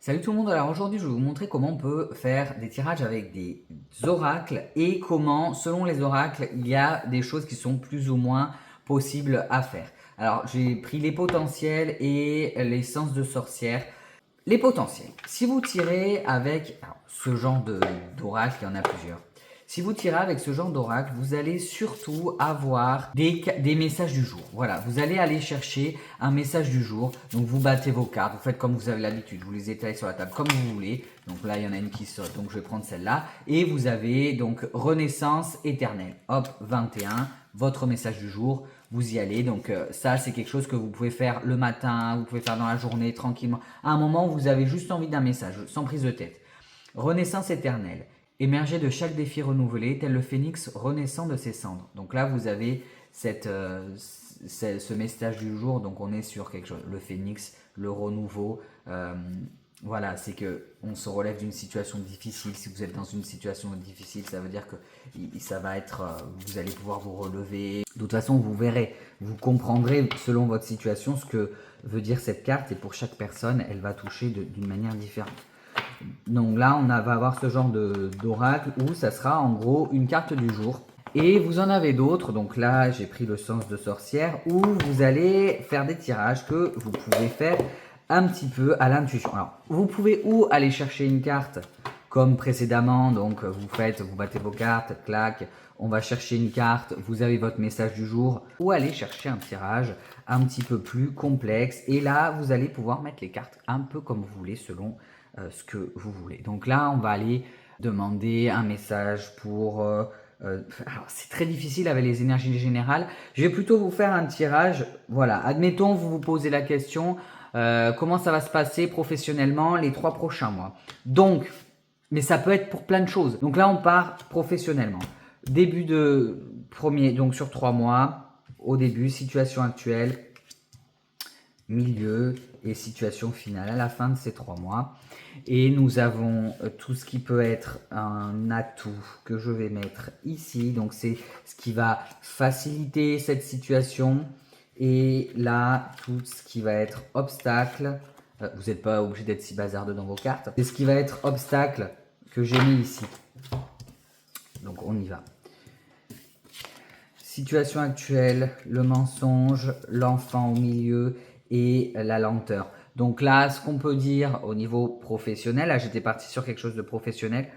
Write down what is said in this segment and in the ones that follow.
Salut tout le monde, alors aujourd'hui je vais vous montrer comment on peut faire des tirages avec des oracles et comment, selon les oracles, il y a des choses qui sont plus ou moins possibles à faire. Alors j'ai pris les potentiels et les sens de sorcière. Les potentiels, si vous tirez avec ce genre d'oracle, il y en a plusieurs. Si vous tirez avec ce genre d'oracle, vous allez surtout avoir des messages du jour. Voilà, vous allez aller chercher un message du jour. Donc vous battez vos cartes, vous faites comme vous avez l'habitude, vous les étalez sur la table comme vous voulez. Donc là, il y en a une qui saute, donc je vais prendre celle-là. Et vous avez donc Renaissance éternelle. Hop, 21, votre message du jour. Vous y allez, donc ça c'est quelque chose que vous pouvez faire le matin, vous pouvez faire dans la journée tranquillement. À un moment où vous avez juste envie d'un message, sans prise de tête. Renaissance éternelle. Émerger de chaque défi renouvelé, tel le phénix renaissant de ses cendres. Donc là, vous avez ce message du jour. Donc on est sur quelque chose, le phénix, le renouveau. Voilà, c'est que on se relève d'une situation difficile. Si vous êtes dans une situation difficile, ça veut dire que ça va être, vous allez pouvoir vous relever. De toute façon, vous verrez, vous comprendrez selon votre situation ce que veut dire cette carte. Et pour chaque personne, elle va toucher d'une manière différente. Donc là, on va avoir ce genre d'oracle où ça sera en gros une carte du jour. Et vous en avez d'autres, donc là j'ai pris le sens de sorcière, où vous allez faire des tirages que vous pouvez faire un petit peu à l'intuition. Alors, vous pouvez ou aller chercher une carte comme précédemment, donc vous battez vos cartes, clac, on va chercher une carte, vous avez votre message du jour, ou aller chercher un tirage un petit peu plus complexe, et là vous allez pouvoir mettre les cartes un peu comme vous voulez selon ce que vous voulez. Donc là on va aller demander un message pour... alors c'est très difficile avec les énergies générales, je vais plutôt vous faire un tirage, voilà, admettons vous vous posez la question, comment ça va se passer professionnellement les 3 prochains mois. Donc, mais ça peut être pour plein de choses. Donc là, on part professionnellement. Début de premier, donc sur 3 mois. Au début, situation actuelle, milieu et situation finale à la fin de ces 3 mois. Et nous avons tout ce qui peut être un atout que je vais mettre ici. Donc c'est ce qui va faciliter cette situation. Et là, tout ce qui va être obstacle. Vous n'êtes pas obligé d'être si bazardeux dans vos cartes. C'est ce qui va être obstacle que j'ai mis ici. Donc on y va. Situation actuelle, le mensonge, l'enfant au milieu et la lenteur. Donc là, ce qu'on peut dire au niveau professionnel, là j'étais parti sur quelque chose de professionnel,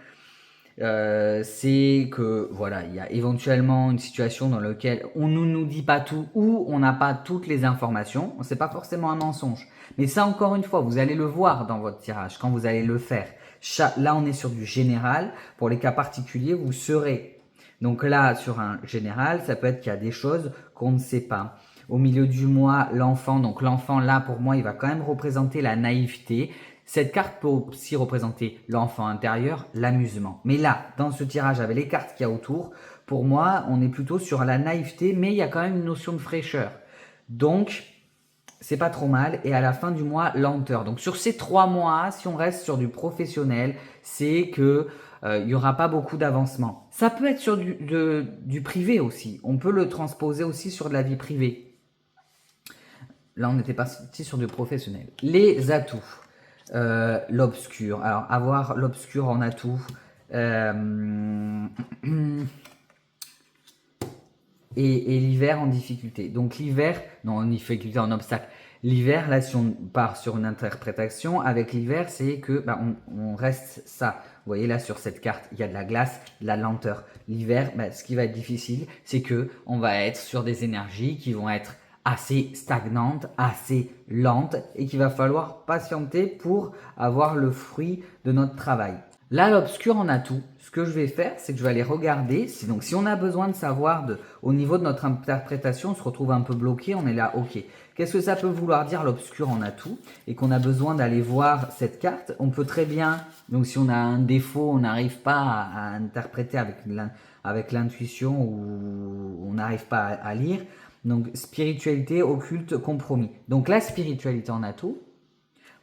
c'est que voilà, il y a éventuellement une situation dans laquelle on ne nous dit pas tout ou on n'a pas toutes les informations. C'est pas forcément un mensonge. Mais ça, encore une fois, vous allez le voir dans votre tirage quand vous allez le faire. Là, on est sur du général. Pour les cas particuliers, vous serez. Donc là, sur un général, ça peut être qu'il y a des choses qu'on ne sait pas. Au milieu du mois, l'enfant, donc l'enfant là, pour moi, il va quand même représenter la naïveté. Cette carte peut aussi représenter l'enfant intérieur, l'amusement. Mais là, dans ce tirage avec les cartes qu'il y a autour, pour moi, on est plutôt sur la naïveté, mais il y a quand même une notion de fraîcheur. Donc, c'est pas trop mal. Et à la fin du mois, lenteur. Donc sur ces 3 mois, si on reste sur du professionnel, c'est que il n'y aura pas beaucoup d'avancement. Ça peut être sur du privé aussi. On peut le transposer aussi sur de la vie privée. Là, on était parti sur du professionnel. Les atouts. L'obscur. Alors, avoir l'obscur en atout. Et l'hiver en difficulté. Donc l'hiver, non en difficulté, en obstacle. L'hiver, là si on part sur une interprétation, avec l'hiver c'est que on reste ça. Vous voyez là sur cette carte, il y a de la glace, de la lenteur. L'hiver, ce qui va être difficile, c'est que on va être sur des énergies qui vont être assez stagnantes, assez lentes et qu'il va falloir patienter pour avoir le fruit de notre travail. Là, l'obscur en atout, ce que je vais faire, c'est que je vais aller regarder. Donc, si on a besoin de savoir au niveau de notre interprétation, on se retrouve un peu bloqué, on est là, ok. Qu'est-ce que ça peut vouloir dire l'obscur en atout et qu'on a besoin d'aller voir cette carte? On peut très bien, donc si on a un défaut, on n'arrive pas à interpréter avec l'intuition ou on n'arrive pas à lire. Donc, spiritualité, occulte, compromis. Donc, la spiritualité en atout,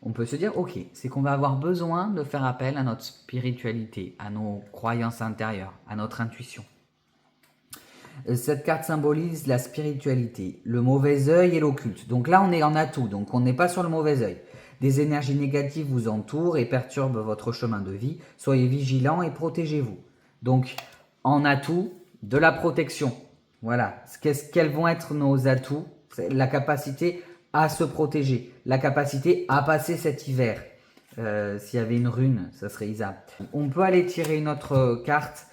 on peut se dire, ok, c'est qu'on va avoir besoin de faire appel à notre spiritualité, à nos croyances intérieures, à notre intuition. Cette carte symbolise la spiritualité, le mauvais œil et l'occulte. Donc là, on est en atout, donc on n'est pas sur le mauvais œil. Des énergies négatives vous entourent et perturbent votre chemin de vie. Soyez vigilants et protégez-vous. Donc, en atout, de la protection. Voilà. Quels vont être nos atouts? La capacité à se protéger, la capacité à passer cet hiver. S'il y avait une rune, ça serait Isa. On peut aller tirer une autre carte,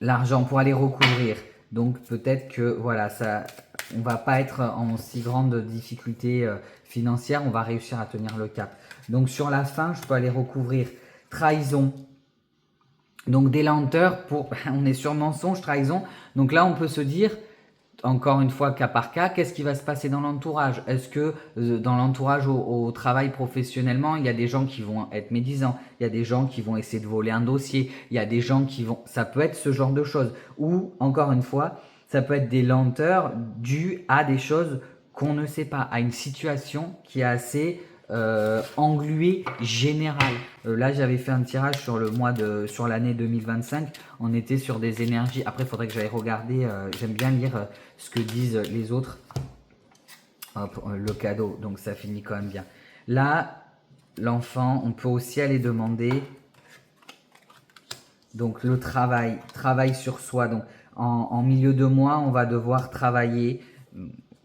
l'argent, pour aller recouvrir. Donc peut-être que voilà, on va pas être en si grande difficulté financière, on va réussir à tenir le cap. Donc sur la fin, je peux aller recouvrir trahison. Donc des lenteurs, on est sur mensonge, trahison. Donc là, on peut se dire, encore une fois, cas par cas, qu'est-ce qui va se passer dans l'entourage? Est-ce que dans l'entourage au travail professionnellement, il y a des gens qui vont être médisants, il y a des gens qui vont essayer de voler un dossier, il y a des gens qui vont... Ça peut être ce genre de choses. Ou, encore une fois, ça peut être des lenteurs dues à des choses qu'on ne sait pas, à une situation qui est assez engluée, générale. Là, j'avais fait un tirage sur l'année 2025. On était sur des énergies. Après, il faudrait que j'aille regarder. J'aime bien lire ce que disent les autres. Hop, le cadeau. Donc, ça finit quand même bien. Là, l'enfant, on peut aussi aller demander. Donc, le travail sur soi. Donc, en milieu de mois, on va devoir travailler.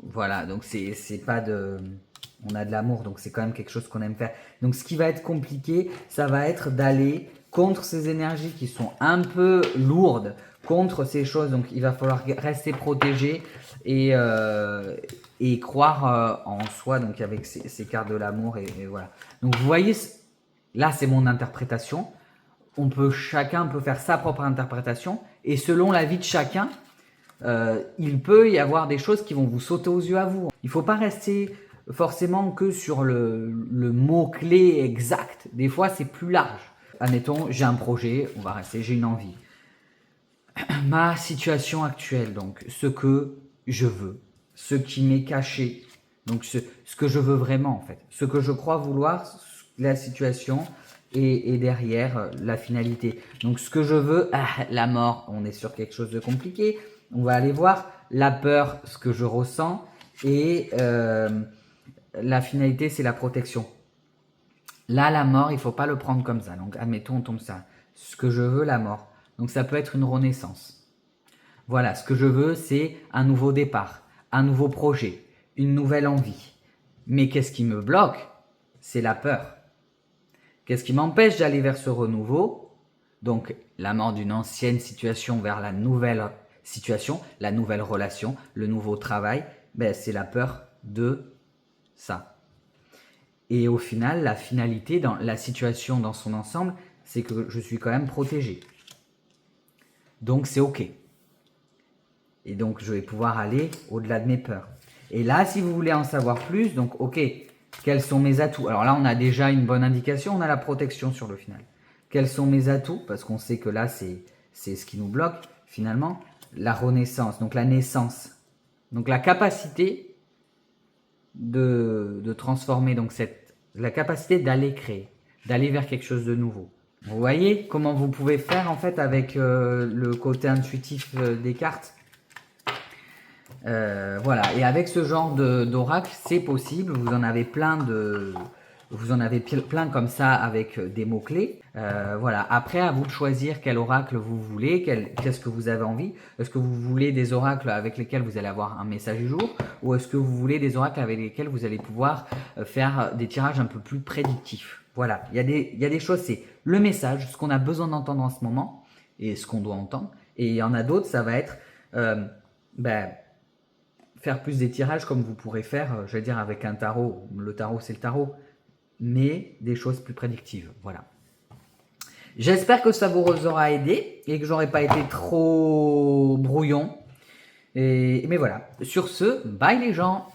Voilà, donc c'est pas de... On a de l'amour, donc c'est quand même quelque chose qu'on aime faire. Donc ce qui va être compliqué, ça va être d'aller contre ces énergies qui sont un peu lourdes, contre ces choses. Donc il va falloir rester protégé et croire en soi, donc avec ces cartes de l'amour et voilà. Donc vous voyez, là c'est mon interprétation. Chacun peut faire sa propre interprétation et selon la vie de chacun, il peut y avoir des choses qui vont vous sauter aux yeux à vous. Il ne faut pas rester forcément que sur le mot-clé exact. Des fois, c'est plus large. Admettons, j'ai un projet, on va rester, j'ai une envie. Ma situation actuelle, donc ce que je veux, ce qui m'est caché, donc ce que je veux vraiment en fait, ce que je crois vouloir, la situation et derrière la finalité. Donc ce que je veux, la mort, on est sur quelque chose de compliqué. On va aller voir la peur, ce que je ressens, et la finalité, c'est la protection. Là, la mort, il ne faut pas le prendre comme ça. Donc, admettons, on tombe ça. Ce que je veux, la mort. Donc, ça peut être une renaissance. Voilà, ce que je veux, c'est un nouveau départ, un nouveau projet, une nouvelle envie. Mais qu'est-ce qui me bloque? C'est la peur. Qu'est-ce qui m'empêche d'aller vers ce renouveau? Donc, la mort d'une ancienne situation vers la nouvelle situation, la nouvelle relation, le nouveau travail, c'est la peur de ça. Et au final, la finalité, dans la situation dans son ensemble, c'est que je suis quand même protégé. Donc c'est ok. Et donc je vais pouvoir aller au-delà de mes peurs. Et là, si vous voulez en savoir plus, donc ok, quels sont mes atouts? Alors là, on a déjà une bonne indication, on a la protection sur le final. Quels sont mes atouts? Parce qu'on sait que là, c'est ce qui nous bloque finalement. La renaissance, donc la naissance. Donc la capacité de transformer, donc la capacité d'aller créer, d'aller vers quelque chose de nouveau. Vous voyez comment vous pouvez faire en fait avec le côté intuitif des cartes. Voilà, et avec ce genre d'oracle, c'est possible. Vous en avez plein comme ça avec des mots-clés. Voilà, après à vous de choisir quel oracle vous voulez, qu'est-ce que vous avez envie. Est-ce que vous voulez des oracles avec lesquels vous allez avoir un message du jour, ou est-ce que vous voulez des oracles avec lesquels vous allez pouvoir faire des tirages un peu plus prédictifs. Voilà, il y a des choses, c'est le message, ce qu'on a besoin d'entendre en ce moment, et ce qu'on doit entendre. Et il y en a d'autres, ça va être faire plus des tirages comme vous pourrez faire, je vais dire, avec un tarot. Le tarot, c'est le tarot. Mais des choses plus prédictives. Voilà. J'espère que ça vous aura aidé et que j'aurai pas été trop brouillon. Mais voilà. Sur ce, bye les gens.